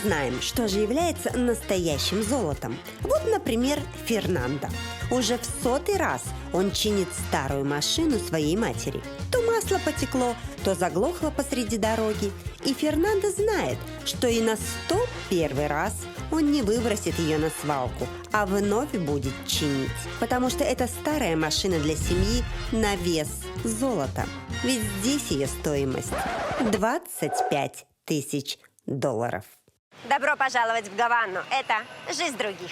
узнаем, что же является настоящим золотом. Вот, например, Фернандо. Уже в 100-й раз он чинит старую машину своей матери. То масло потекло, то заглохло посреди дороги. И Фернандо знает, что и на 101-й раз он не выбросит ее на свалку, а вновь будет чинить. Потому что это старая машина для семьи на вес золота. Ведь здесь ее стоимость $25 тысяч. Добро пожаловать в Гавану. Это жизнь других.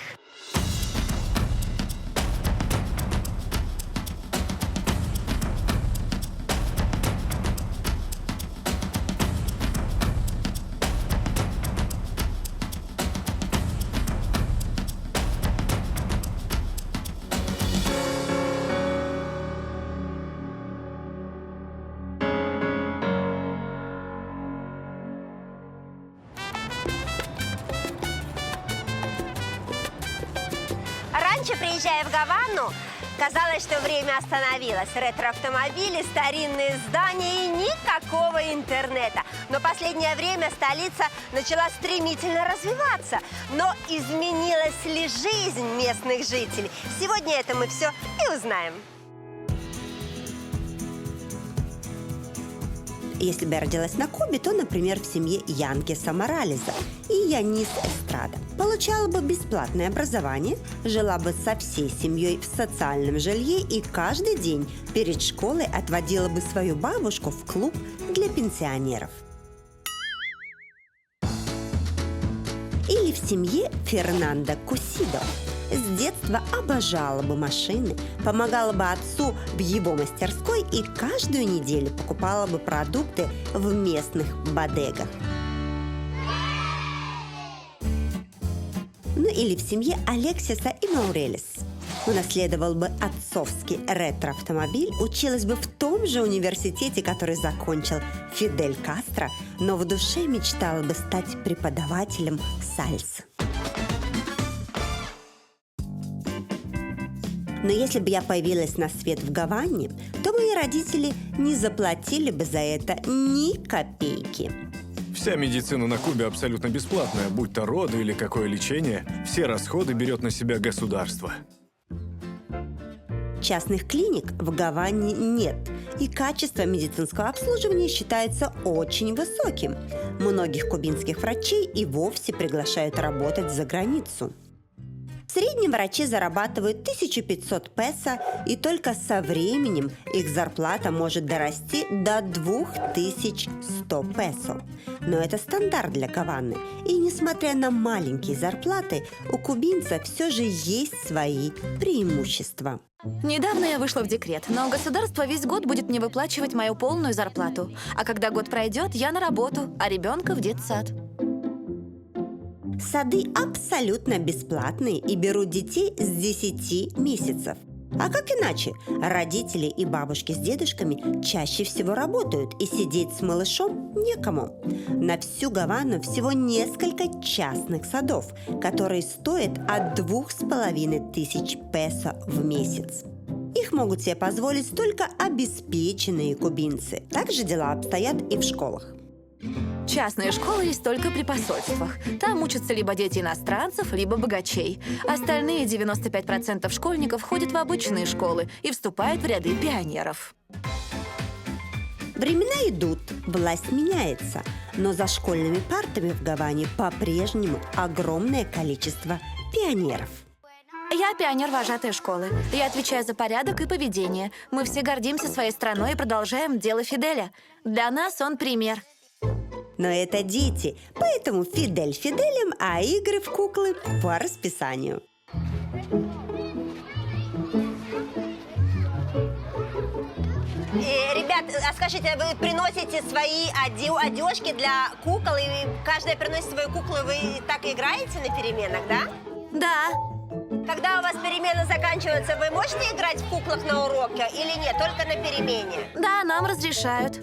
Раньше, приезжая в Гавану, казалось, что время остановилось. Ретро-автомобили, старинные здания и никакого интернета. Но последнее время столица начала стремительно развиваться. Но изменилась ли жизнь местных жителей? Сегодня это мы все и узнаем. Если бы я родилась на Кубе, то, например, в семье Янкеса Моралеса и Янис Эстрада. Получала бы бесплатное образование, жила бы со всей семьей в социальном жилье и каждый день перед школой отводила бы свою бабушку в клуб для пенсионеров. Или в семье Фернандо Кусидо. С детства обожала бы машины, помогала бы отцу в его мастерской и каждую неделю покупала бы продукты в местных бодегах. Ну или в семье Алексиса и Маурелис. Унаследовал бы отцовский ретро-автомобиль, училась бы в том же университете, который закончил Фидель Кастро, но в душе мечтала бы стать преподавателем сальсы. Но если бы я появилась на свет в Гаване, то мои родители не заплатили бы за это ни копейки. Вся медицина на Кубе абсолютно бесплатная, будь то роды или какое лечение, все расходы берет на себя государство. Частных клиник в Гаване нет, и качество медицинского обслуживания считается очень высоким. Многих кубинских врачей и вовсе приглашают работать за границу. В среднем врачи зарабатывают 1500 песо, и только со временем их зарплата может дорасти до 2100 песо. Но это стандарт для Гаваны, и несмотря на маленькие зарплаты, у кубинцев все же есть свои преимущества. Недавно я вышла в декрет, но государство весь год будет мне выплачивать мою полную зарплату. А когда год пройдет, я на работу, а ребенка в детсад. Сады абсолютно бесплатные и берут детей с 10 месяцев. А как иначе? Родители и бабушки с дедушками чаще всего работают, и сидеть с малышом некому. На всю Гавану всего несколько частных садов, которые стоят от 2500 песо в месяц. Их могут себе позволить только обеспеченные кубинцы. Также дела обстоят и в школах. Частные школы есть только при посольствах. Там учатся либо дети иностранцев, либо богачей. Остальные 95% школьников ходят в обычные школы и вступают в ряды пионеров. Времена идут, власть меняется, но за школьными партами в Гаване по-прежнему огромное количество пионеров. Я пионер-вожатая школы. Я отвечаю за порядок и поведение. Мы все гордимся своей страной и продолжаем дело Фиделя. Для нас он пример. Но это дети, поэтому Фидель Фиделем, а игры в куклы по расписанию. Ребят, а скажите, вы приносите свои одежки для кукол, и каждая приносит свою куклу, вы так играете на переменах, да? Да. Когда у вас перемены заканчиваются, вы можете играть в куклах на уроке или нет, только на перемене? Да, нам разрешают.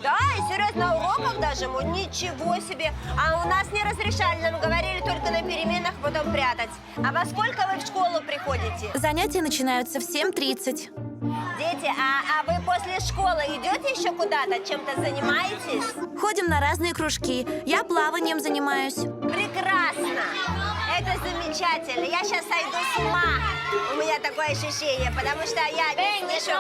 Да, и серьезно, на уроках даже? Ничего себе! А у нас не разрешали, нам говорили только на переменах потом прятать. А во сколько вы в школу приходите? Занятия начинаются в 7:30. Дети, а вы после школы идете еще куда-то, чем-то занимаетесь? Ходим на разные кружки. Я плаванием занимаюсь. Прекрасно! Это замечательно. Я сейчас сойду с ума. У меня такое ощущение, потому что я не слышу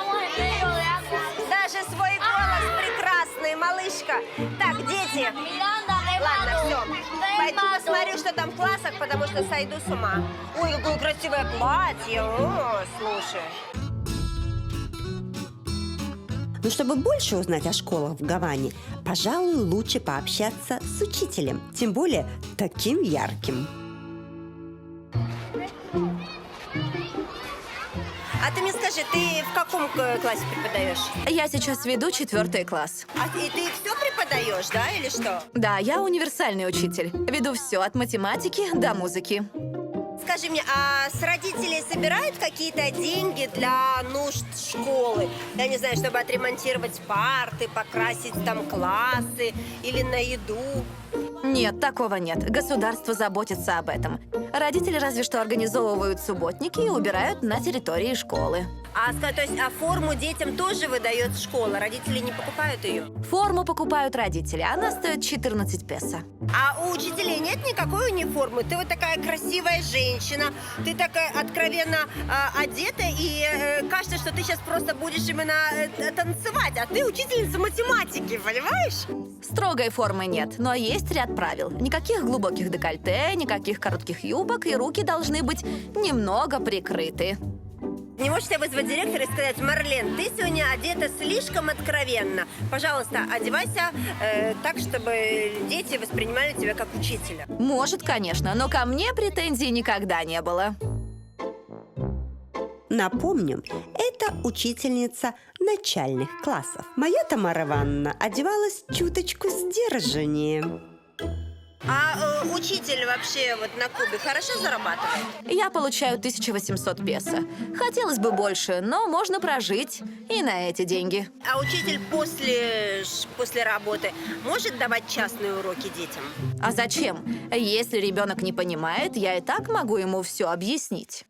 даже свой голос прекрасный, малышка. Так, дети. Ладно, все. Пойду посмотрю, что там в классах, потому что сойду с ума. Ой, какое красивое платье. О, слушай. Но чтобы больше узнать о школах в Гаване, пожалуй, лучше пообщаться с учителем, тем более таким ярким. А ты мне скажи, ты в каком классе преподаешь? Я сейчас веду 4 класс. И ты все преподаешь, да, или что? Да, я универсальный учитель. Веду все от математики до музыки. Скажи мне, а с родителей собирают какие-то деньги для нужд школы? Я не знаю, чтобы отремонтировать парты, покрасить там классы или на еду? Нет, такого нет. Государство заботится об этом. Родители разве что организовывают субботники и убирают на территории школы. То есть, форму детям тоже выдает школа? Родители не покупают ее? Форму покупают родители. Она стоит 14 песо. А у учителей нет никакой униформы? Ты вот такая красивая женщина, ты такая откровенно одета, и кажется, что ты сейчас просто будешь именно танцевать, а ты учительница математики, понимаешь? Строгой формы нет, но есть ряд правил. Никаких глубоких декольте, никаких коротких юбок, и руки должны быть немного прикрыты. Не можете вызвать директора и сказать: Марлен, ты сегодня одета слишком откровенно. Пожалуйста, одевайся так, чтобы дети воспринимали тебя как учителя. Может, конечно, но ко мне претензий никогда не было. Напомним, это учительница начальных классов. Моя Тамара Ивановна одевалась чуточку сдержаннее. А учитель вообще вот на Кубе хорошо зарабатывает? Я получаю 1800 песо. Хотелось бы больше, но можно прожить и на эти деньги. А учитель после работы может давать частные уроки детям? А зачем? Если ребенок не понимает, я и так могу ему все объяснить.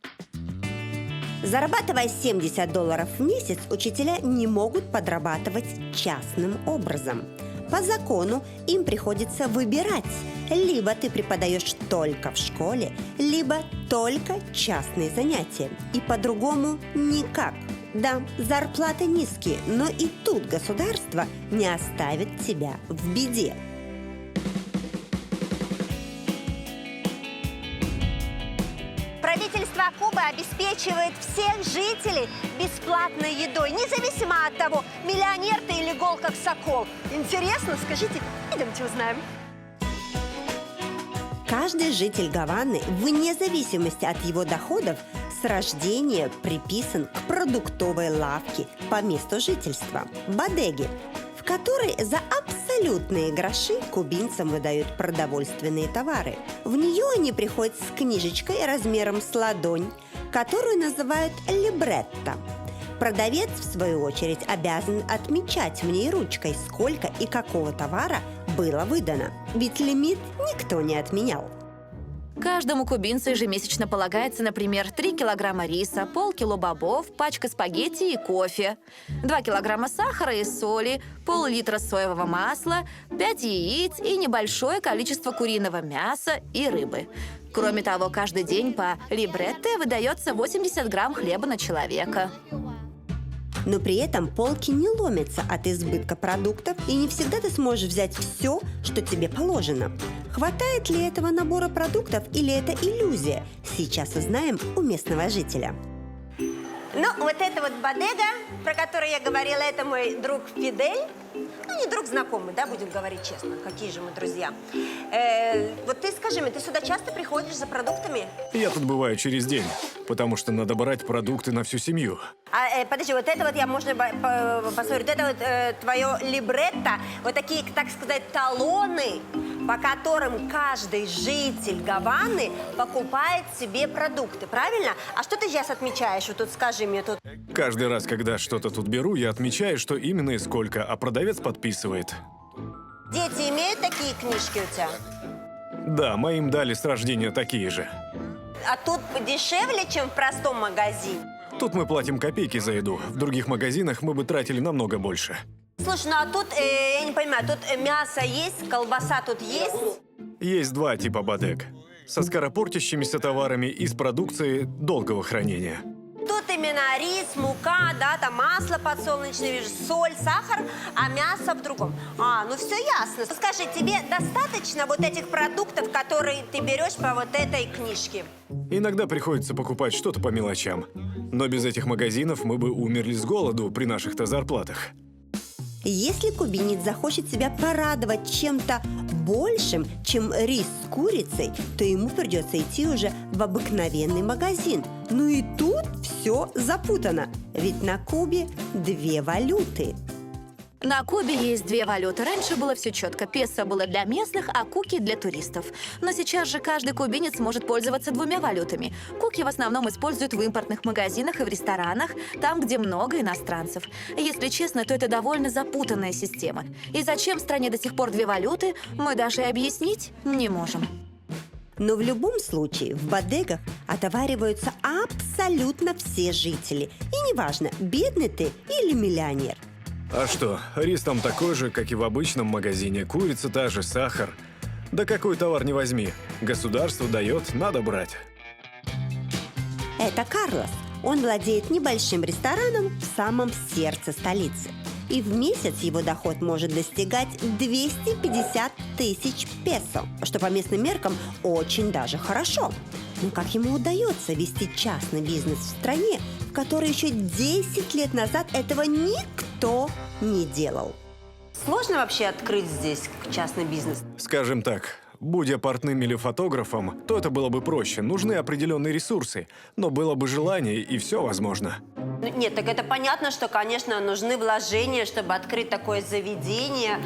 Зарабатывая $70 в месяц, учителя не могут подрабатывать частным образом. По закону им приходится выбирать. Либо ты преподаешь только в школе, либо только частные занятия. И по-другому никак. Да, зарплаты низкие, но и тут государство не оставит тебя в беде. Правительство Кубы обеспечивает всех жителей бесплатной едой, независимо от того, миллионер ты или гол как сокол. Интересно? Скажите, идемте узнаем. Каждый житель Гаваны, вне зависимости от его доходов, с рождения приписан к продуктовой лавке по месту жительства – бодеге, в которой за абсолютные гроши кубинцам выдают продовольственные товары. В нее они приходят с книжечкой размером с ладонь, которую называют либретто. Продавец, в свою очередь, обязан отмечать в ней ручкой, сколько и какого товара было выдано. Ведь лимит никто не отменял. Каждому кубинцу ежемесячно полагается, например, 3 килограмма риса, полкило бобов, пачка спагетти и кофе, 2 килограмма сахара и соли, пол-литра соевого масла, 5 яиц и небольшое количество куриного мяса и рыбы. Кроме того, каждый день по либретте выдается 80 грамм хлеба на человека. Но при этом полки не ломятся от избытка продуктов, и не всегда ты сможешь взять все, что тебе положено. Хватает ли этого набора продуктов или это иллюзия? Сейчас узнаем у местного жителя. Ну, вот это вот бодега, про которую я говорила, это мой друг Фидель. Ну, не друг, знакомый, да, будем говорить честно. Какие же мы друзья. Вот ты скажи мне, ты сюда часто приходишь за продуктами? Я тут бываю через день, потому что надо брать продукты на всю семью. Подожди, вот это вот я, можно посмотреть, это вот твое либретто, вот такие, так сказать, талоны, по которым каждый житель Гаваны покупает себе продукты, правильно? А что ты сейчас отмечаешь? Вот тут скажи мне тут. Каждый раз, когда что-то тут беру, я отмечаю, что именно и сколько, а продавец подписывает. Дети имеют такие книжки у тебя? Да, моим дали с рождения такие же. А тут дешевле, чем в простом магазине? Тут мы платим копейки за еду. В других магазинах мы бы тратили намного больше. Слушай, ну а тут, я не понимаю, тут мясо есть, колбаса тут есть? Есть два типа бодег. Со скоропортящимися товарами и с продукцией долгого хранения. Тут именно рис, мука, да, там масло подсолнечное, вижу, соль, сахар, а мясо в другом. Ну все ясно. Скажи, тебе достаточно вот этих продуктов, которые ты берешь по вот этой книжке? Иногда приходится покупать что-то по мелочам. Но без этих магазинов мы бы умерли с голоду при наших-то зарплатах. Если кубинец захочет себя порадовать чем-то большим, чем рис с курицей, то ему придется идти уже в обыкновенный магазин. Ну и тут все запутано, ведь на Кубе две валюты. На Кубе есть две валюты. Раньше было все четко. Песо было для местных, а куки для туристов. Но сейчас же каждый кубинец может пользоваться двумя валютами. Куки в основном используют в импортных магазинах и в ресторанах, там, где много иностранцев. Если честно, то это довольно запутанная система. И зачем в стране до сих пор две валюты, мы даже и объяснить не можем. Но в любом случае в бодегах отовариваются абсолютно все жители. И неважно, бедный ты или миллионер. А что, рис там такой же, как и в обычном магазине, курица та же, сахар. Да какой товар не возьми, государство дает, надо брать. Это Карлос. Он владеет небольшим рестораном в самом сердце столицы. И в месяц его доход может достигать 250 тысяч песо, что по местным меркам очень даже хорошо. Но как ему удается вести частный бизнес в стране, в которой еще 10 лет назад этого никто не делал? Сложно вообще открыть здесь частный бизнес? Скажем так, будь я портным или фотографом, то это было бы проще. Нужны определенные ресурсы, но было бы желание, и все возможно. Нет, так это понятно, что, конечно, нужны вложения, чтобы открыть такое заведение.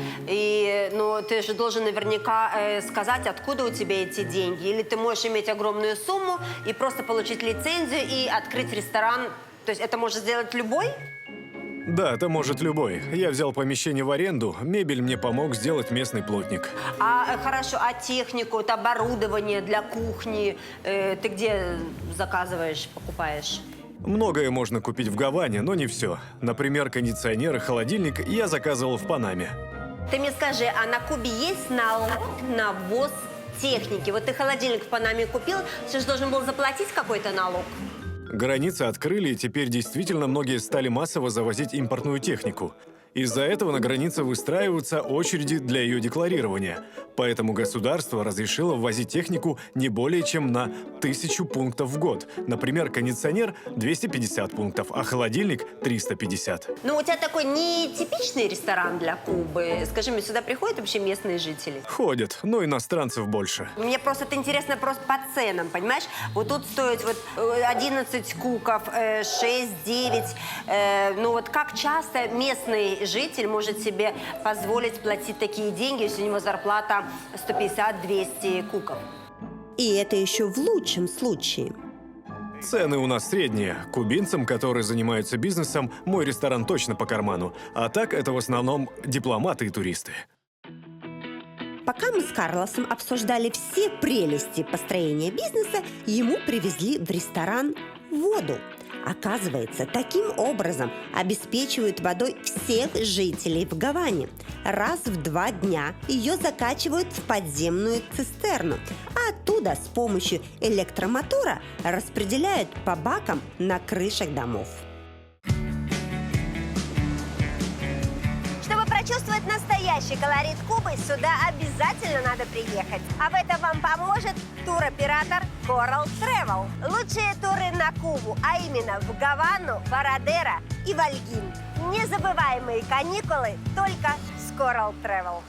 Но ты же должен наверняка сказать, откуда у тебя эти деньги. Или ты можешь иметь огромную сумму и просто получить лицензию и открыть ресторан. То есть это может сделать любой? Да, это может любой. Я взял помещение в аренду, мебель мне помог сделать местный плотник. Хорошо, а технику, вот оборудование для кухни ты где заказываешь, покупаешь? Многое можно купить в Гаване, но не все. Например, кондиционер и холодильник я заказывал в Панаме. Ты мне скажи, а на Кубе есть налог на ввоз техники? Вот ты холодильник в Панаме купил, ты же должен был заплатить какой-то налог? Границы открыли, и теперь действительно многие стали массово завозить импортную технику. Из-за этого на границе выстраиваются очереди для ее декларирования. Поэтому государство разрешило ввозить технику не более чем на 1000 пунктов в год. Например, кондиционер – 250 пунктов, а холодильник – 350. Ну, у тебя такой нетипичный ресторан для Кубы. Скажи мне, сюда приходят вообще местные жители? Ходят, но иностранцев больше. Мне просто это интересно просто по ценам, понимаешь? Вот тут стоит вот 11 куков, 6-9. Ну вот как часто местный житель может себе позволить платить такие деньги, если у него зарплата 150-200 куков? И это еще в лучшем случае. Цены у нас средние. Кубинцам, которые занимаются бизнесом, мой ресторан точно по карману. А так это в основном дипломаты и туристы. Пока мы с Карлосом обсуждали все прелести построения бизнеса, ему привезли в ресторан воду. Оказывается, таким образом обеспечивают водой всех жителей в Гаване. Раз в 2 дня ее закачивают в подземную цистерну, а оттуда с помощью электромотора распределяют по бакам на крышах домов. Чтобы прочувствовать настоящий колорит Кубы, сюда обязательно надо приехать. А в этом вам поможет туроператор Coral Travel. Лучшие туры на Кубу, а именно в Гавану, Варадеро и Вальгин. Незабываемые каникулы только с Coral Travel.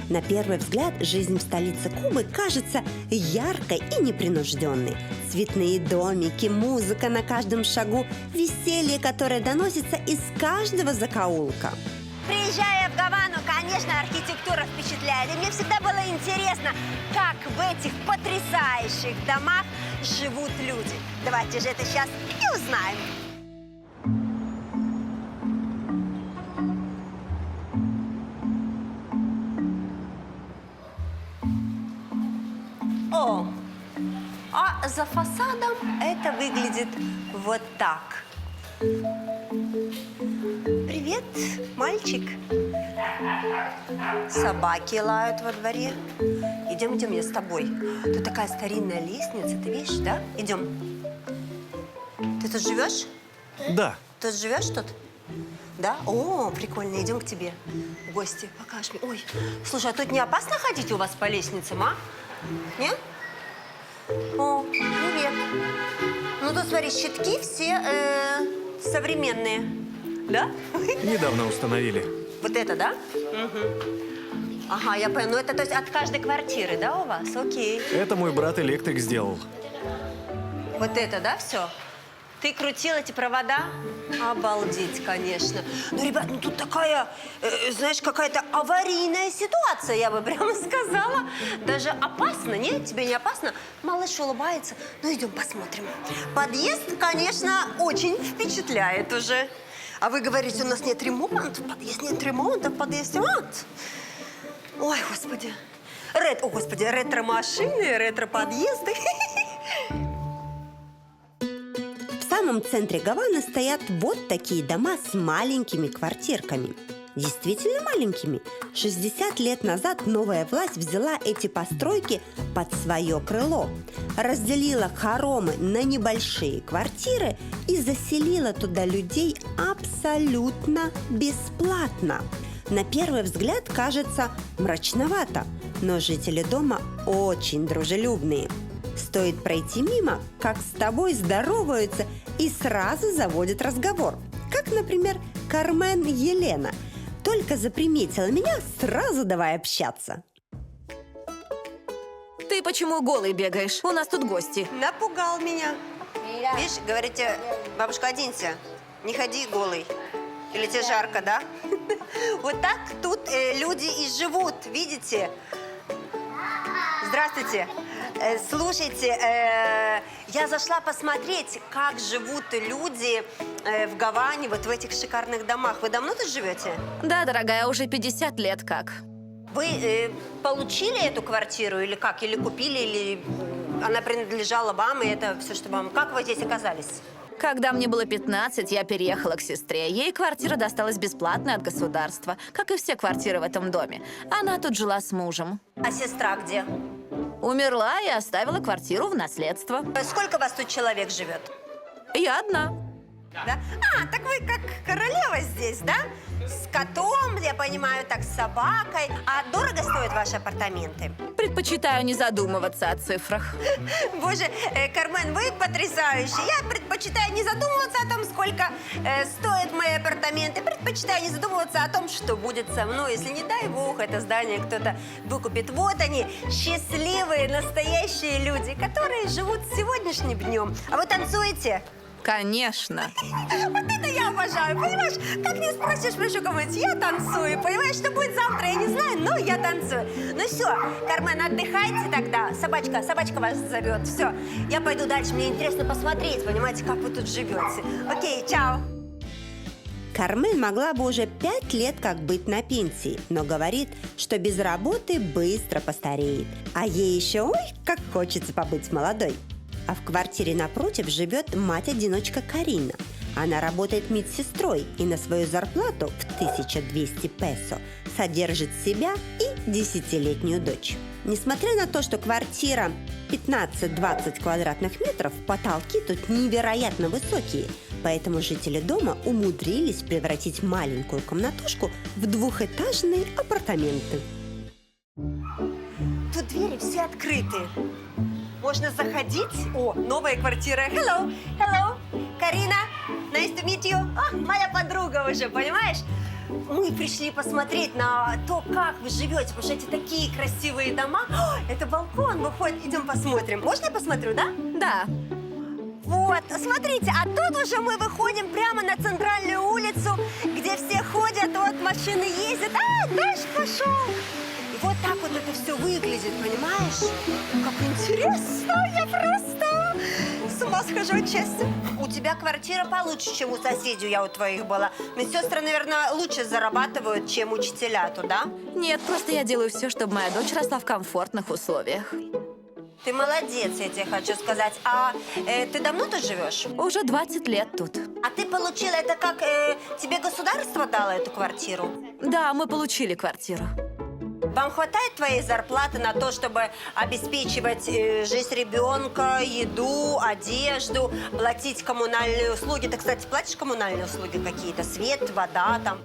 На первый взгляд, жизнь в столице Кубы кажется яркой и непринужденной. Цветные домики, музыка на каждом шагу, веселье, которое доносится из каждого закоулка. Приезжая в Гавану, конечно, архитектура впечатляет. И мне всегда было интересно, как в этих потрясающих домах живут люди. Давайте же это сейчас и узнаем. О, А за фасадом это выглядит вот так. Привет, мальчик. Собаки лают во дворе. Идем, я с тобой. Тут такая старинная лестница, ты видишь, да? Идем. Ты тут живешь? Да. Тут живешь тут? Да? О, прикольно, идем к тебе в гости. Покажешь мне. Ой, слушай, а тут не опасно ходить у вас по лестницам, а? Нет? О, привет. Ну, тут, смотри, щитки все современные. Да? Недавно установили. Вот это, да? Угу. Ага, я поняла. Ну, это то есть от каждой квартиры, да, у вас? Окей. Это мой брат-электрик сделал. Вот это, да, все? Ты крутил эти провода? Обалдеть, конечно. Ну, ребят, ну тут такая, знаешь, какая-то аварийная ситуация, я бы прямо сказала. Даже опасно, нет? Тебе не опасно? Малыш улыбается. Ну, идем посмотрим. Подъезд, конечно, очень впечатляет уже. А вы говорите, у нас нет ремонта? В подъезде нет ремонта, в подъезде ремонт. Ой, господи. Ретро-машины, ретро-подъезды. В самом центре Гаваны стоят вот такие дома с маленькими квартирками. Действительно маленькими. 60 лет назад новая власть взяла эти постройки под свое крыло, разделила хоромы на небольшие квартиры и заселила туда людей абсолютно бесплатно. На первый взгляд кажется мрачновато, но жители дома очень дружелюбные. Стоит пройти мимо, как с тобой здороваются и сразу заводят разговор. Как, например, Кармен Елена. Только заприметила меня, сразу давай общаться. Ты почему голый бегаешь? У нас тут гости. Напугал меня. Видишь, говорите, бабушка, оденься, не ходи голый. Или тебе жарко, да? Вот так тут люди и живут, видите? Здравствуйте. Слушайте, я зашла посмотреть, как живут люди в Гаване, вот в этих шикарных домах. Вы давно тут живете? Да, дорогая, уже 50 лет как. Вы получили эту квартиру или как? Или купили, или она принадлежала вам, и это все, что вам... Как вы здесь оказались? Когда мне было 15, я переехала к сестре. Ей квартира досталась бесплатно от государства, как и все квартиры в этом доме. Она тут жила с мужем. А сестра где? Умерла и оставила квартиру в наследство. Сколько вас тут человек живет? Я одна. Да? А, так вы как королева здесь, да? С котом, я понимаю, так с собакой. А дорого стоят ваши апартаменты? Предпочитаю не задумываться о цифрах. Боже, Кармен, вы потрясающие. Я предпочитаю не задумываться о том, сколько стоят мои апартаменты. Предпочитаю не задумываться о том, что будет со мной, если, не дай бог, это здание кто-то выкупит. Вот они, счастливые, настоящие люди, которые живут сегодняшним днем. А вы танцуете? Конечно. Вот это я обожаю, понимаешь? Как не спросишь, прошу кому-нибудь, я танцую, понимаешь? Что будет завтра, я не знаю, но я танцую. Ну все, Кармен, отдыхайте тогда. Собачка вас зовет. Все, я пойду дальше, мне интересно посмотреть, понимаете, как вы тут живете. Окей, чао. Кармен могла бы уже 5 лет как быть на пенсии, но говорит, что без работы быстро постареет. А ей еще, ой, как хочется побыть молодой. А в квартире напротив живет мать-одиночка Карина. Она работает медсестрой и на свою зарплату в 1200 песо содержит себя и 10-летнюю дочь. Несмотря на то, что квартира 15-20 квадратных метров, потолки тут невероятно высокие, поэтому жители дома умудрились превратить маленькую комнатушку в двухэтажные апартаменты. Тут двери все открыты. Можно заходить. О, новая квартира. Hello, hello. Карина, nice to meet you. А, моя подруга уже, понимаешь? Мы пришли посмотреть на то, как вы живете, потому что эти такие красивые дома. О, это балкон выходит. Идем посмотрим. Можно я посмотрю, да? Да. Вот, смотрите, а тут уже мы выходим прямо на центральную улицу, где все ходят, вот машины ездят. А, дождь пошел. И вот так вот это все выглядит, понимаешь? Как интересно, я просто с ума схожу от счастья. У тебя квартира получше, чем у соседей, я у твоих была. Медсестры, наверное, лучше зарабатывают, чем учителя туда. Нет, просто я делаю все, чтобы моя дочь росла в комфортных условиях. Ты молодец, я тебе хочу сказать. А ты давно тут живешь? Уже 20 лет тут. А ты получила это как... тебе государство дало эту квартиру? Да, мы получили квартиру. Вам хватает твоей зарплаты на то, чтобы обеспечивать жизнь ребенка, еду, одежду, платить коммунальные услуги? Ты, кстати, платишь коммунальные услуги какие-то? Свет, вода там?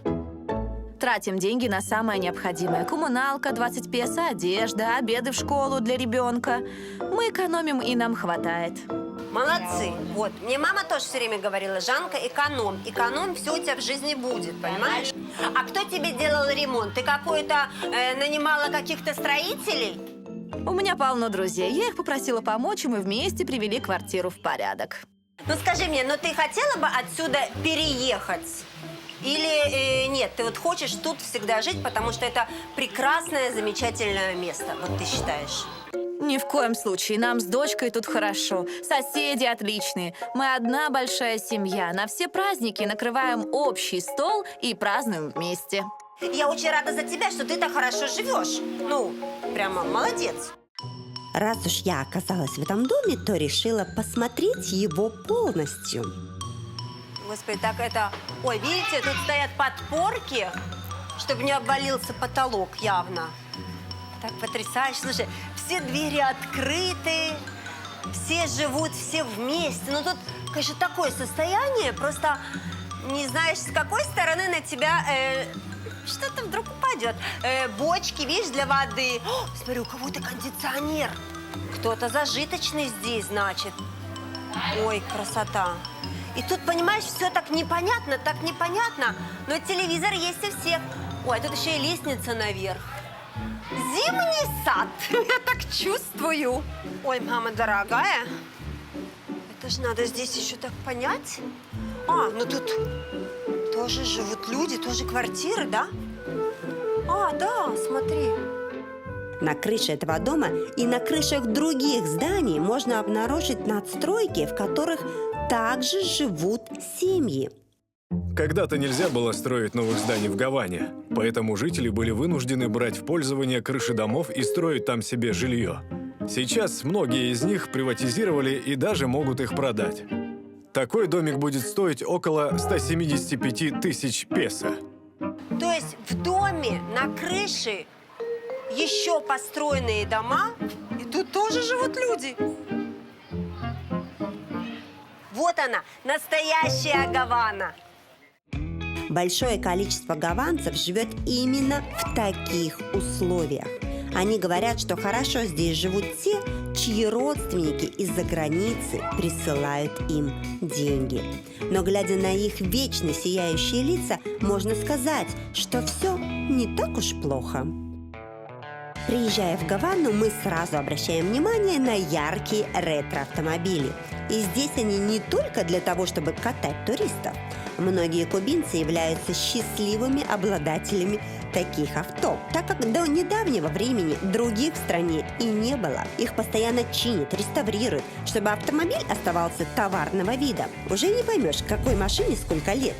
Tратим деньги на самое необходимое. Коммуналка, 20 песо, одежда, обеды в школу для ребенка. Мы экономим, и нам хватает. Молодцы. Вот. Мне мама тоже все время говорила: Жанка, эконом. Эконом, все у тебя в жизни будет, понимаешь? А кто тебе делал ремонт? Ты какой-то нанимала каких-то строителей? У меня полно друзей. Я их попросила помочь, и мы вместе привели квартиру в порядок. Ну скажи мне, ты хотела бы отсюда переехать? Или нет, ты вот хочешь тут всегда жить, потому что это прекрасное, замечательное место, вот ты считаешь? Ни в коем случае. Нам с дочкой тут хорошо. Соседи отличные. Мы одна большая семья. На все праздники накрываем общий стол и празднуем вместе. Я очень рада за тебя, что ты так хорошо живешь. Ну, прямо молодец. Раз уж я оказалась в этом доме, то решила посмотреть его полностью. Господи, так это... Ой, видите, тут стоят подпорки, чтобы не обвалился потолок явно. Так потрясающе. Слушай, все двери открыты, все живут, все вместе. Ну, тут, конечно, такое состояние, просто не знаешь, с какой стороны на тебя что-то вдруг упадет. Бочки, видишь, для воды. О, смотри, у кого-то кондиционер. Кто-то зажиточный здесь, значит. Ой, красота. И тут, понимаешь, все так непонятно, но телевизор есть у всех. Ой, а тут еще и лестница наверх. Зимний сад, я так чувствую. Ой, мама дорогая, это же надо здесь еще так понять. А, ну тут тоже живут люди, тоже квартиры, да? А, да, смотри. На крыше этого дома и на крышах других зданий можно обнаружить надстройки, в которых также живут семьи. Когда-то нельзя было строить новых зданий в Гаване, поэтому жители были вынуждены брать в пользование крыши домов и строить там себе жилье. Сейчас многие из них приватизировали и даже могут их продать. Такой домик будет стоить около 175 тысяч песо. То есть в доме на крыше еще построенные дома, и тут тоже живут люди. Вот она, настоящая Гавана. Большое количество гаванцев живет именно в таких условиях. Они говорят, что хорошо здесь живут те, чьи родственники из-за границы присылают им деньги. Но глядя на их вечно сияющие лица, можно сказать, что все не так уж плохо. Приезжая в Гавану, мы сразу обращаем внимание на яркие ретро-автомобили. И здесь они не только для того, чтобы катать туристов. Многие кубинцы являются счастливыми обладателями таких авто, так как до недавнего времени других в стране и не было. Их постоянно чинят, реставрируют, чтобы автомобиль оставался товарного вида. Уже не поймешь, какой машине сколько лет.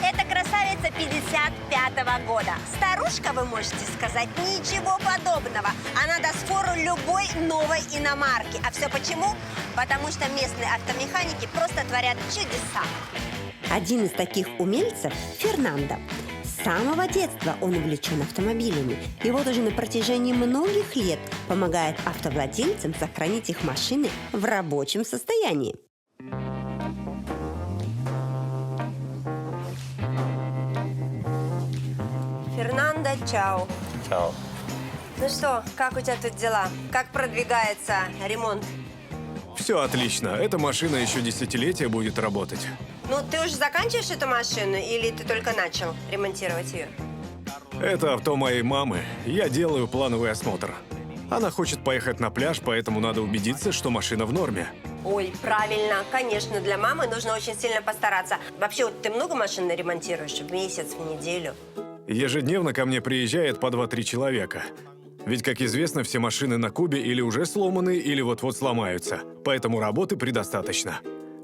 Это красавица 55-го года. Старушка, вы можете сказать, ничего подобного. Она даст фору любой новой иномарки. А все почему? Потому что местные автомеханики просто творят чудеса. Один из таких умельцев – Фернандо. С самого детства он увлечен автомобилями. И вот уже на протяжении многих лет помогает автовладельцам сохранить их машины в рабочем состоянии. Фернандо, чао. Чао. Ну что, как у тебя тут дела? Как продвигается ремонт? Все отлично, эта машина еще десятилетия будет работать. Ну, ты уже заканчиваешь эту машину или ты только начал ремонтировать ее? Это авто моей мамы. Я делаю плановый осмотр. Она хочет поехать на пляж, поэтому надо убедиться, что машина в норме. Ой, правильно. Конечно, для мамы нужно очень сильно постараться. Вообще, вот ты много машин ремонтируешь в месяц, в неделю? Ежедневно ко мне приезжает по 2-3 человека. Ведь, как известно, все машины на Кубе или уже сломаны, или вот-вот сломаются. Поэтому работы предостаточно.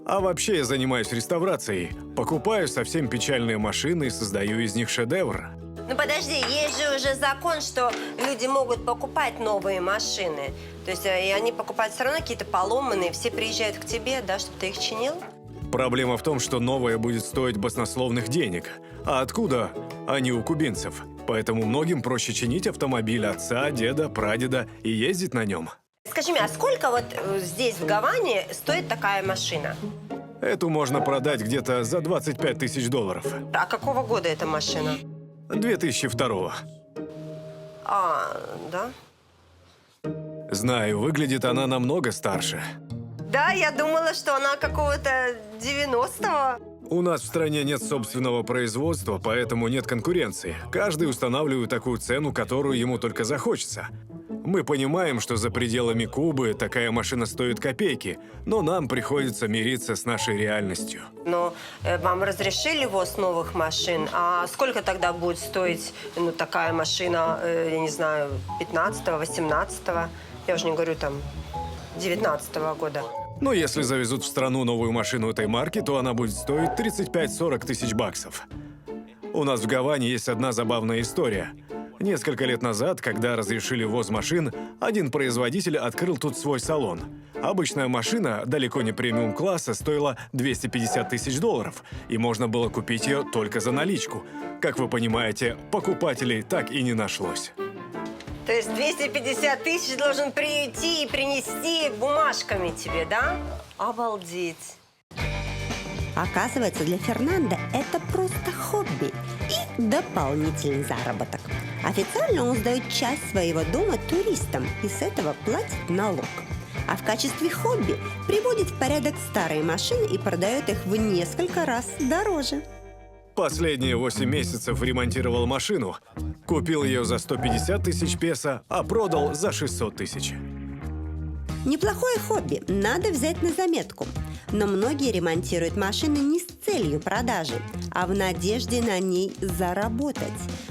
А вообще я занимаюсь реставрацией. Покупаю совсем печальные машины и создаю из них шедевр. Ну подожди, есть же уже закон, что люди могут покупать новые машины. То есть и они покупают все равно какие-то поломанные, все приезжают к тебе, да, чтобы ты их чинил? Проблема в том, что новое будет стоить баснословных денег. А откуда? Они у кубинцев. Поэтому многим проще чинить автомобиль отца, деда, прадеда и ездить на нем. Скажи мне, а сколько вот здесь, в Гаване, стоит такая машина? Эту можно продать где-то за 25 тысяч долларов. А какого года эта машина? 2002. А, да? Знаю, выглядит она намного старше. Да, я думала, что она какого-то 90-го. У нас в стране нет собственного производства, поэтому нет конкуренции. Каждый устанавливает такую цену, которую ему только захочется. Мы понимаем, что за пределами Кубы такая машина стоит копейки, но нам приходится мириться с нашей реальностью. Но вам разрешили ввоз новых машин, а сколько тогда будет стоить такая машина, я не знаю, 15-го, 18-го, я уже не говорю там, 19-го года? Но если завезут в страну новую машину этой марки, то она будет стоить 35-40 тысяч баксов. У нас в Гаване есть одна забавная история. Несколько лет назад, когда разрешили ввоз машин, один производитель открыл тут свой салон. Обычная машина, далеко не премиум-класса, стоила 250 тысяч долларов, и можно было купить ее только за наличку. Как вы понимаете, покупателей так и не нашлось. То есть 250 тысяч должен прийти и принести бумажками тебе, да? Обалдеть. Оказывается, для Фернандо это просто хобби и дополнительный заработок. Официально он сдает часть своего дома туристам и с этого платит налог. А в качестве хобби приводит в порядок старые машины и продает их в несколько раз дороже. Последние 8 месяцев ремонтировал машину. Купил ее за 150 тысяч песо, а продал за 600 тысяч. Неплохое хобби, надо взять на заметку. Но многие ремонтируют машины не с целью продажи, а в надежде на ней заработать.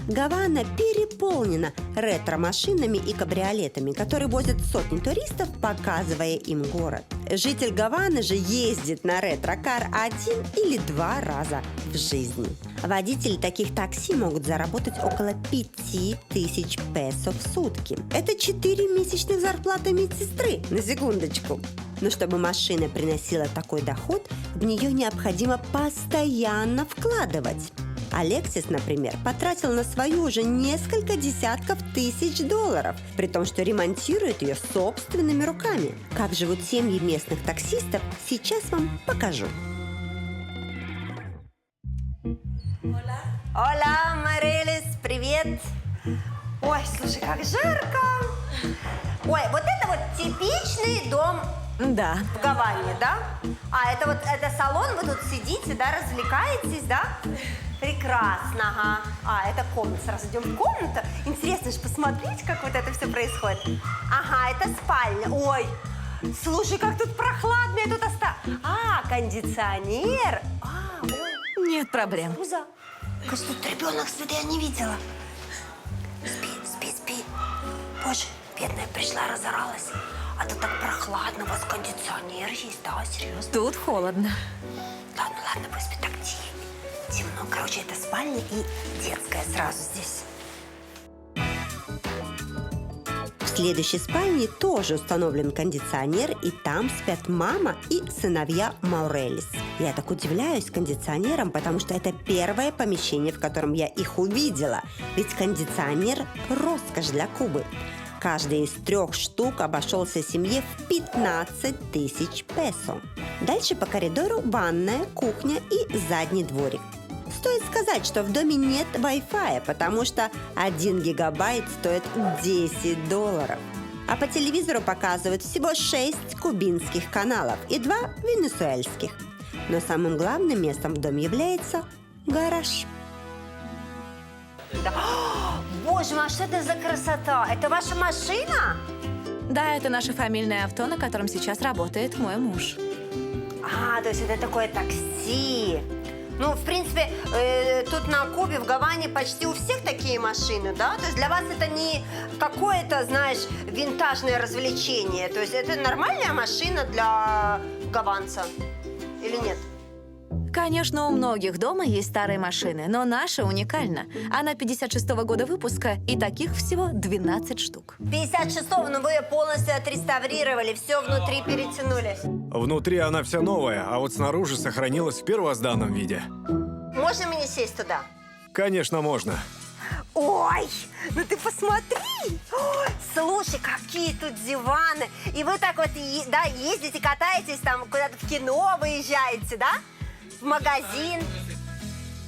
Гавана переполнена ретро-машинами и кабриолетами, которые возят сотни туристов, показывая им город. Житель Гаваны же ездит на ретро-кар 1 или 2 раза в жизни. Водители таких такси могут заработать около 5000 песо в сутки. Это 4 месячных зарплаты медсестры, на секундочку. Но чтобы машина приносила такой доход, в нее необходимо постоянно вкладывать. Алексис, например, потратил на свою уже несколько десятков тысяч долларов, при том, что ремонтирует ее собственными руками. Как живут семьи местных таксистов, сейчас вам покажу. Оля, Марелис, привет. Ой, слушай, как жарко. Ой, вот это вот типичный дом Да. в Гаване, да? А это салон, вы тут сидите, да, развлекаетесь, да? Прекрасно, ага. А, это комната. Сразу идем в комнату. Интересно же посмотреть, как вот это все происходит. Ага, это спальня. Ой, слушай, как тут прохладно. Я тут А, кондиционер. А, ой. Нет проблем. Муза. Кажется, тут ребенок спит, я не видела. Спи. Боже, бедная пришла, разоралась. А тут так прохладно, у вас кондиционер есть, да, серьезно? Тут холодно. Ладно, пусть спит так темно. Короче, это спальня и детская сразу здесь. В следующей спальне тоже установлен кондиционер, и там спят мама и сыновья Маурелис. Я так удивляюсь кондиционерам, потому что это первое помещение, в котором я их увидела. Ведь кондиционер – роскошь для Кубы. Каждый из 3 штук обошелся семье в 15 тысяч песо. Дальше по коридору ванная, кухня и задний дворик. Стоит сказать, что в доме нет Wi-Fi, потому что 1 гигабайт стоит 10 долларов. А по телевизору показывают всего 6 кубинских каналов и 2 венесуэльских. Но самым главным местом в доме является гараж. Да. Боже мой, а что это за красота? Это ваша машина? Да, это наше фамильное авто, на котором сейчас работает мой муж. А, то есть это такое такси. Ну, в принципе, тут на Кубе, в Гаване почти у всех такие машины, да? То есть для вас это не какое-то, знаешь, винтажное развлечение. То есть это нормальная машина для гаванца или нет? Конечно, у многих дома есть старые машины, но наша уникальна. Она 56-го года выпуска, и таких всего 12 штук. 56-го, но вы ее полностью отреставрировали, все внутри перетянули. Внутри она вся новая, а вот снаружи сохранилась в первозданном виде. Можно мне сесть туда? Конечно, можно. Ой, ну ты посмотри! Ой, слушай, какие тут диваны! И вы так вот, да, ездите, катаетесь, там куда-то в кино выезжаете, да? В магазин.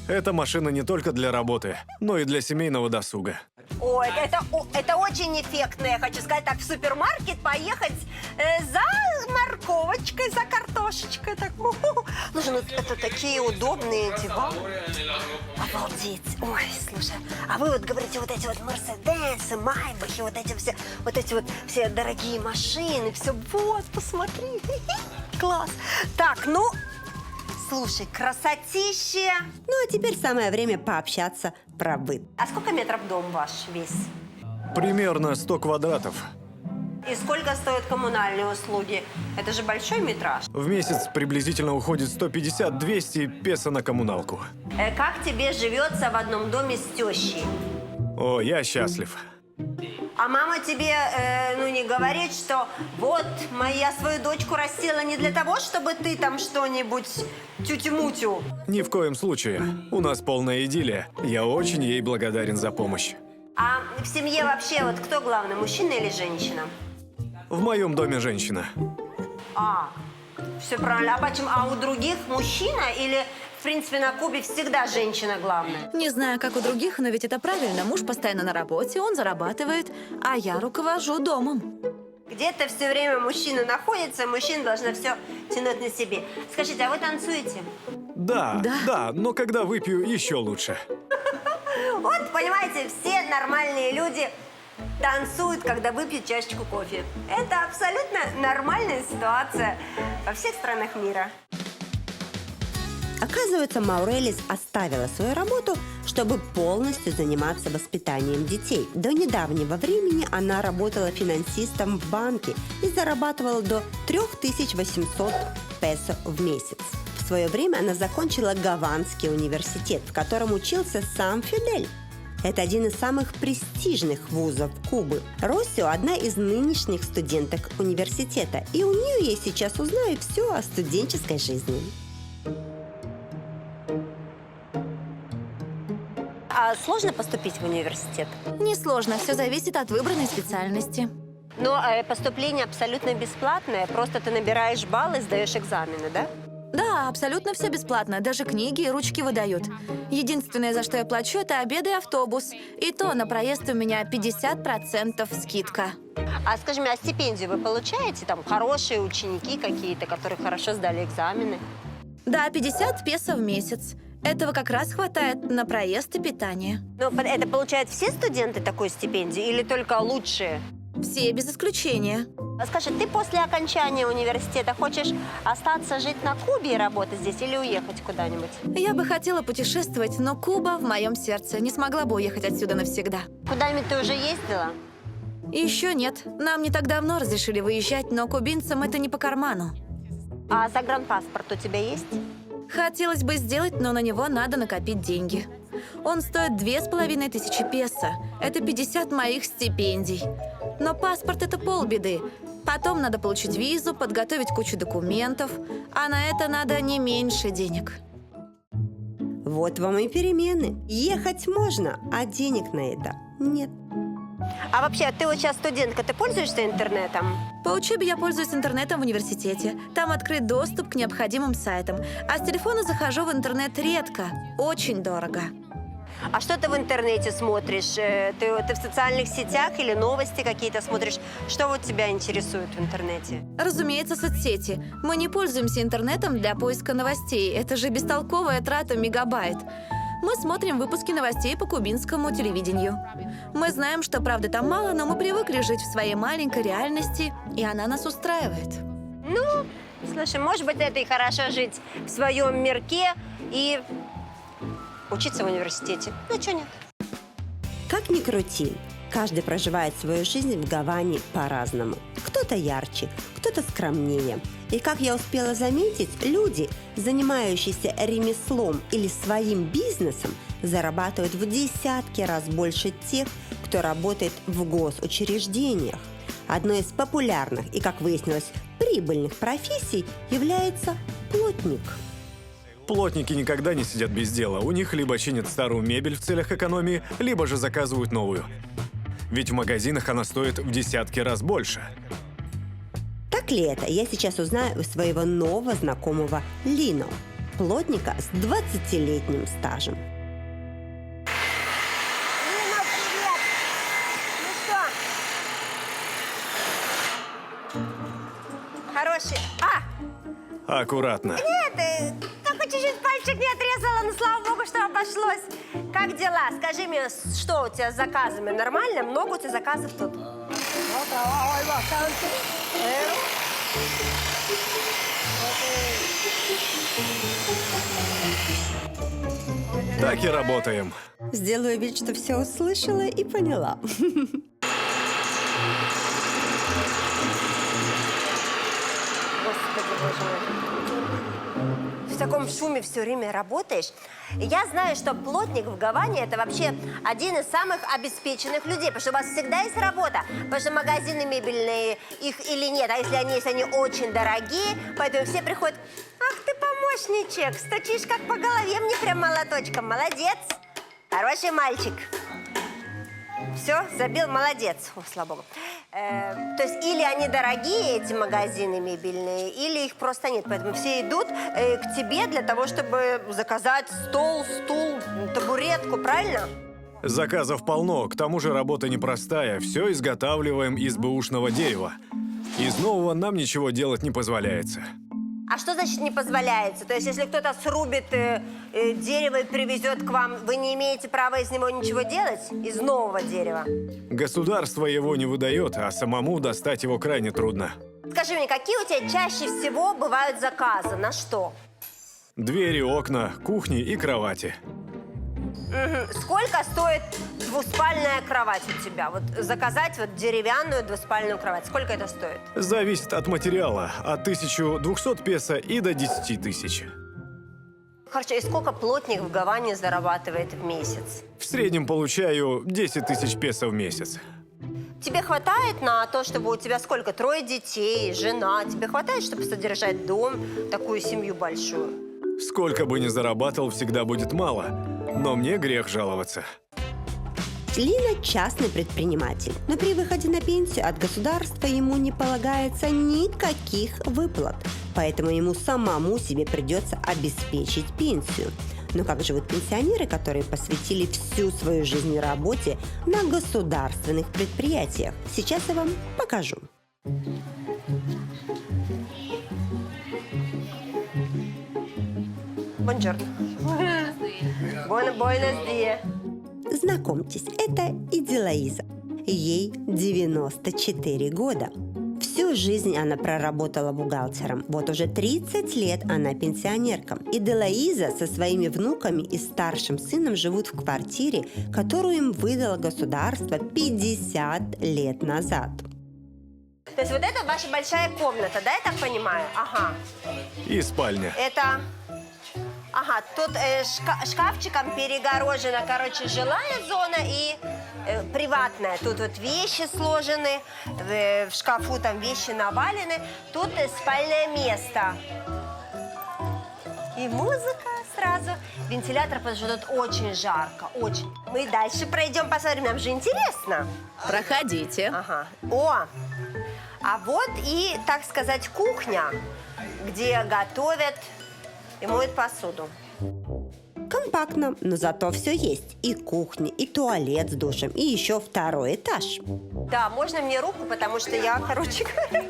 Эта машина не только для работы, но и для семейного досуга. Ой, это очень эффектно, я хочу сказать, так в супермаркет поехать за морковочкой, за картошечкой. Так. Слушай, ну это такие удобные диваны. Обалдеть. Ой, слушай, а вы вот говорите, вот эти вот Мерседесы, Майбахи, вот эти вот все дорогие машины, все, вот, посмотри. Класс. Так, ну, слушай, красотища. Ну а теперь самое время пообщаться про быт. А сколько метров дом ваш весь? Примерно 100 квадратов. И сколько стоят коммунальные услуги? Это же большой метраж. В месяц приблизительно уходит 150-200 песо на коммуналку. Как тебе живется в одном доме с тещей? О, я счастлив. А мама тебе, не говорит, что вот, я свою дочку растила не для того, чтобы ты там что-нибудь тютю-мутю. Ни в коем случае. У нас полная идиллия. Я очень ей благодарен за помощь. А в семье вообще вот кто главный, мужчина или женщина? В моем доме женщина. Все правильно. А почему? А у других мужчина или, в принципе, на Кубе всегда женщина главная? Не знаю, как у других, но ведь это правильно. Муж постоянно на работе, он зарабатывает, а я руковожу домом. Где-то все время мужчина находится, мужчина должна все тянуть на себе. Скажите, а вы танцуете? Да, но когда выпью, еще лучше. Вот, понимаете, все нормальные люди танцуют, когда выпьют чашечку кофе. Это абсолютно нормальная ситуация во всех странах мира. Оказывается, Маурелис оставила свою работу, чтобы полностью заниматься воспитанием детей. До недавнего времени она работала финансистом в банке и зарабатывала до 3800 песо в месяц. В свое время она закончила Гаванский университет, в котором учился сам Фидель. Это один из самых престижных вузов Кубы. Росио – одна из нынешних студенток университета, и у нее я сейчас узнаю все о студенческой жизни. А сложно поступить в университет? Несложно, все зависит от выбранной специальности. Но поступление абсолютно бесплатное, просто ты набираешь баллы, сдаешь экзамены, да? Да, абсолютно все бесплатно, даже книги и ручки выдают. Единственное, за что я плачу, это обед и автобус. И то на проезд у меня 50% скидка. А скажи мне, а стипендию вы получаете? Там хорошие ученики какие-то, которые хорошо сдали экзамены? Да, 50 песо в месяц. Этого как раз хватает на проезд и питание. Ну, это получают все студенты такую стипендию или только лучшие? Все без исключения. А скажи, ты после окончания университета хочешь остаться жить на Кубе и работать здесь или уехать куда-нибудь? Я бы хотела путешествовать, но Куба в моем сердце. Не смогла бы уехать отсюда навсегда. Куда-нибудь ты уже ездила? Еще нет. Нам не так давно разрешили выезжать, но кубинцам это не по карману. А загранпаспорт у тебя есть? Хотелось бы сделать, но на него надо накопить деньги. Он стоит 2500 песо. Это 50 моих стипендий. Но паспорт – это полбеды. Потом надо получить визу, подготовить кучу документов. А на это надо не меньше денег. Вот вам и перемены. Ехать можно, а денег на это нет. А вообще, ты вот сейчас студентка, ты пользуешься интернетом? По учебе я пользуюсь интернетом в университете. Там открыт доступ к необходимым сайтам. А с телефона захожу в интернет редко. Очень дорого. А что ты в интернете смотришь? Ты в социальных сетях или новости какие-то смотришь? Что вот тебя интересует в интернете? Разумеется, соцсети. Мы не пользуемся интернетом для поиска новостей. Это же бестолковая трата мегабайт. Мы смотрим выпуски новостей по кубинскому телевидению. Мы знаем, что правды там мало, но мы привыкли жить в своей маленькой реальности, и она нас устраивает. Ну, слушай, может быть, это и хорошо жить в своем мирке и учиться в университете. Ну, что нет? Как ни крути, Каждый проживает свою жизнь в Гаване по-разному. Кто-то ярче, кто-то скромнее. И, как я успела заметить, люди, занимающиеся ремеслом или своим бизнесом, зарабатывают в десятки раз больше тех, кто работает в госучреждениях. Одной из популярных и, как выяснилось, прибыльных профессий является плотник. Плотники никогда не сидят без дела. У них либо чинят старую мебель в целях экономии, либо же заказывают новую. Ведь в магазинах она стоит в десятки раз больше. Так ли это, я сейчас узнаю у своего нового знакомого Лино, плотника с 20-летним стажем. Лина, привет! Ну что? Хороший. Аккуратно. Нет, только чуть-чуть пальчик не отрезала, но слава богу, что обошлось. Как дела? Скажи мне, что у тебя с заказами? Нормально? Много у тебя заказов тут? Так и работаем. Сделаю вид, что все услышала и поняла. Господи, боже мой. В таком шуме все время работаешь. Я знаю, что плотник в Гаване – это вообще один из самых обеспеченных людей, потому что у вас всегда есть работа, потому что магазины мебельные, их или нет, а если они есть, они очень дорогие, поэтому все приходят: ах ты помощничек, стучишь как по голове мне прям молоточком, молодец, хороший мальчик. Все, забил, молодец. О, слава богу. То есть или они дорогие, эти магазины мебельные, или их просто нет. Поэтому все идут к тебе для того, чтобы заказать стол, стул, табуретку, правильно? Заказов полно, к тому же работа непростая. Все изготавливаем из бэушного дерева. Из нового нам ничего делать не позволяется. А что значит не позволяется? То есть если кто-то срубит дерево и привезет к вам, вы не имеете права из него ничего делать? Из нового дерева? Государство его не выдает, а самому достать его крайне трудно. Скажи мне, какие у тебя чаще всего бывают заказы? На что? Двери, окна, кухни и кровати. Угу. Сколько стоит двуспальная кровать у тебя? Вот заказать вот деревянную двуспальную кровать. Сколько это стоит? Зависит от материала. От 1200 песо и до 10 тысяч. Хорошо, и сколько плотник в Гаване зарабатывает в месяц? В среднем получаю 10 тысяч песо в месяц. Тебе хватает на то, чтобы у тебя сколько? 3 детей, жена. Тебе хватает, чтобы содержать дом, такую семью большую? Сколько бы ни зарабатывал, всегда будет мало. Но мне грех жаловаться. Лина – частный предприниматель, но при выходе на пенсию от государства ему не полагается никаких выплат, поэтому ему самому себе придется обеспечить пенсию. Но как живут пенсионеры, которые посвятили всю свою жизнь работе на государственных предприятиях? Сейчас я вам покажу. Бонжорно. Буэнос диас. Знакомьтесь, это Иделаиза. Ей 94 года. Всю жизнь она проработала бухгалтером. Вот уже 30 лет она пенсионерка. Иделаиза со своими внуками и старшим сыном живут в квартире, которую им выдало государство 50 лет назад. То есть вот это ваша большая комната, да, я так понимаю? Ага. И спальня. Это... Ага, тут шкафчиком перегорожена, короче, жилая зона и приватная. Тут вот вещи сложены, в шкафу там вещи навалены. Тут спальное место. И музыка сразу. Вентилятор, потому что тут очень жарко, очень. Мы дальше пройдем, посмотрим, нам же интересно. Проходите. Ага. О, а вот и, так сказать, кухня, где готовят и моют посуду. Компактно, но зато все есть. И кухня, и туалет с душем, и еще 2-й этаж. Да, можно мне руку, потому что я, короче говоря...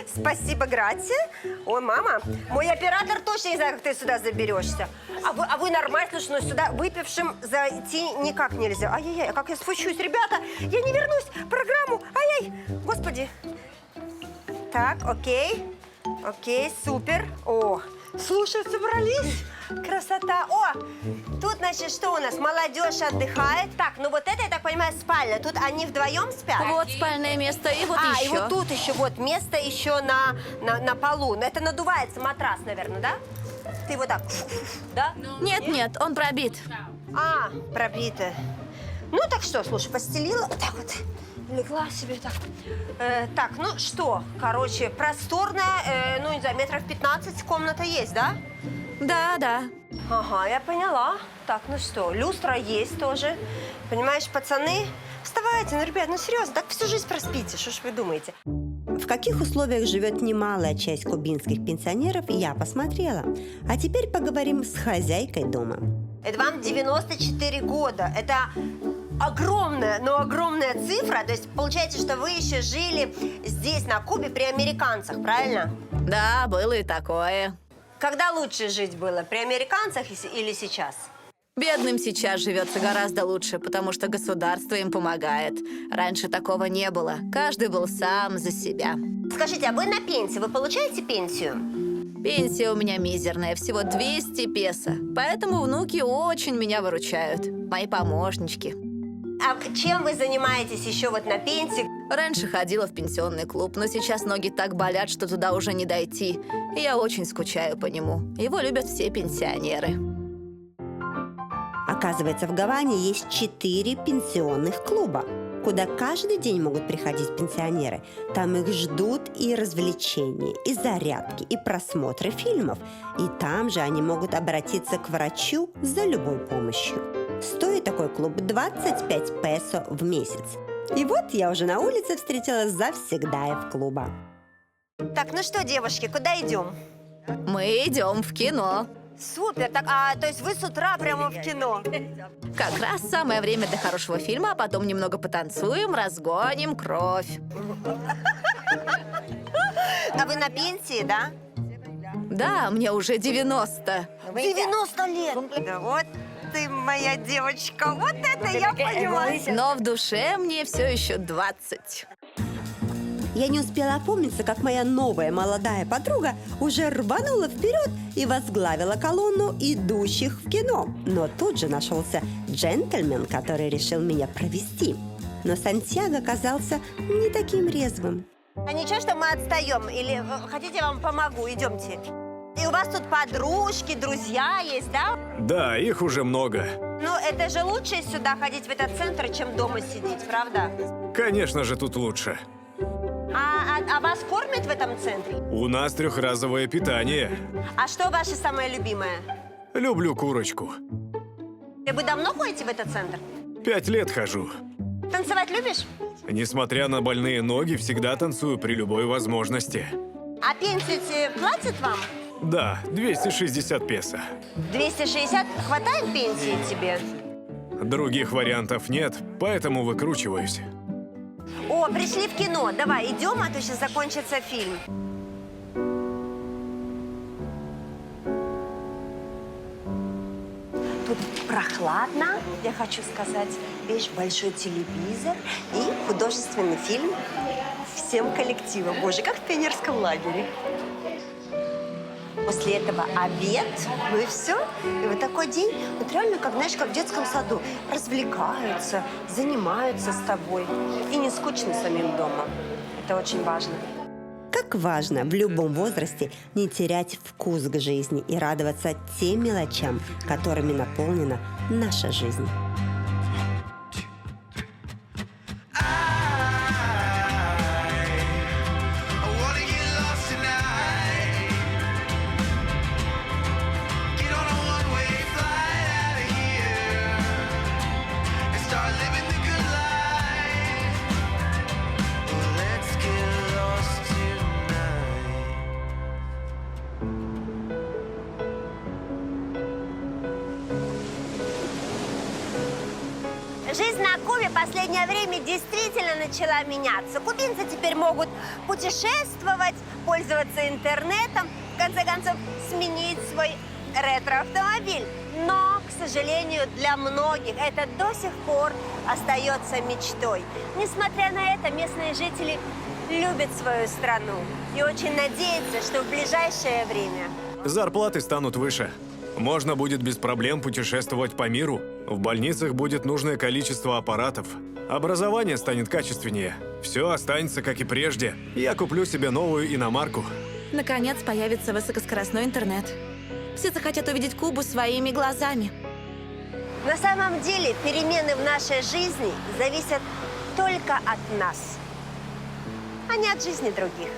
Спасибо, грация. Ой, мама, мой оператор точно не знает, как ты сюда заберешься. А вы нормально, слушай, но сюда выпившим зайти никак нельзя. Ай-яй-яй, а как я спущусь, ребята? Я не вернусь в программу. Ай-яй, господи. Так, окей. Окей, супер. О, слушай, собрались. Красота. О, тут, значит, что у нас? Молодежь отдыхает. Так, ну вот это, я так понимаю, спальня. Тут они вдвоем спят? Вот спальное место, и вот еще. И вот тут еще вот место еще на полу. Это надувается матрас, наверное, да? Ты вот так, да? Нет, он пробит. А, пробито. Ну так что, слушай, постелила, вот так вот, легла себе так. Так, ну что, короче, просторная, ну не знаю, метров 15 комната есть, да? Да. Ага, я поняла. Так, ну что, люстра есть тоже. Понимаешь, пацаны, вставайте, ну, ребят, ну серьезно, так всю жизнь проспите, что ж вы думаете? В каких условиях живет немалая часть кубинских пенсионеров, я посмотрела. А теперь поговорим с хозяйкой дома. Это вам 94 года. Это огромная, но огромная цифра. То есть получается, что вы еще жили здесь, на Кубе, при американцах, правильно? Да, было и такое. Когда лучше жить было, при американцах или сейчас? Бедным сейчас живется гораздо лучше, потому что государство им помогает. Раньше такого не было. Каждый был сам за себя. Скажите, а вы на пенсии? Вы получаете пенсию? Пенсия у меня мизерная, всего 200 песо. Поэтому внуки очень меня выручают. Мои помощнички. А чем вы занимаетесь еще вот на пенсии? Раньше ходила в пенсионный клуб, но сейчас ноги так болят, что туда уже не дойти. И я очень скучаю по нему. Его любят все пенсионеры. Оказывается, в Гаване есть 4 пенсионных клуба, куда каждый день могут приходить пенсионеры. Там их ждут и развлечения, и зарядки, и просмотры фильмов. И там же они могут обратиться к врачу за любой помощью. Стоит такой клуб 25 песо в месяц. И вот я уже на улице встретила завсегдаев клуба. Так, ну что, девушки, куда идем? Мы идем в кино. Супер! Так, то есть вы с утра прямо в кино? Как раз самое время для хорошего фильма, а потом немного потанцуем, разгоним кровь. А вы на пенсии, да? Да, мне уже 90. 90 лет! Да вот ты моя девочка, вот это я понимаю! Но в душе мне все еще 20. Я не успела опомниться, как моя новая молодая подруга уже рванула вперед и возглавила колонну идущих в кино. Но тут же нашелся джентльмен, который решил меня провести. Но Сантьяго оказался не таким резвым. А ничего, что мы отстаем? Или хотите, я вам помогу? Идемте. И у вас тут подружки, друзья есть, да? Да, их уже много. Ну, это же лучше сюда ходить, в этот центр, чем дома сидеть, правда? Конечно же, тут лучше. А вас кормят в этом центре? У нас 3-разовое питание. А что ваше самое любимое? Люблю курочку. И вы давно ходите в этот центр? 5 лет хожу. Танцевать любишь? Несмотря на больные ноги, всегда танцую при любой возможности. А пенсию платят вам? Да, 260 песо. 260? Хватает пенсии тебе? Других вариантов нет, поэтому выкручиваюсь. О, пришли в кино. Давай, идем, а то сейчас закончится фильм. Тут прохладно, я хочу сказать. Видишь, большой телевизор и художественный фильм всем коллективом. Боже, как в пионерском лагере. После этого обед, ну и все. И вот такой день, вот реально, как, знаешь, как в детском саду. Развлекаются, занимаются с тобой. И не скучно самим дома. Это очень важно. Как важно в любом возрасте не терять вкус к жизни и радоваться тем мелочам, которыми наполнена наша жизнь. Жизнь на Кубе в последнее время действительно начала меняться. Кубинцы теперь могут путешествовать, пользоваться интернетом, в конце концов, сменить свой ретро-автомобиль. Но, к сожалению, для многих это до сих пор остается мечтой. Несмотря на это, местные жители любят свою страну и очень надеются, что в ближайшее время... Зарплаты станут выше. Можно будет без проблем путешествовать по миру. В больницах будет нужное количество аппаратов. Образование станет качественнее. Все останется, как и прежде. Я куплю себе новую иномарку. Наконец появится высокоскоростной интернет. Все захотят увидеть Кубу своими глазами. На самом деле перемены в нашей жизни зависят только от нас, а не от жизни других.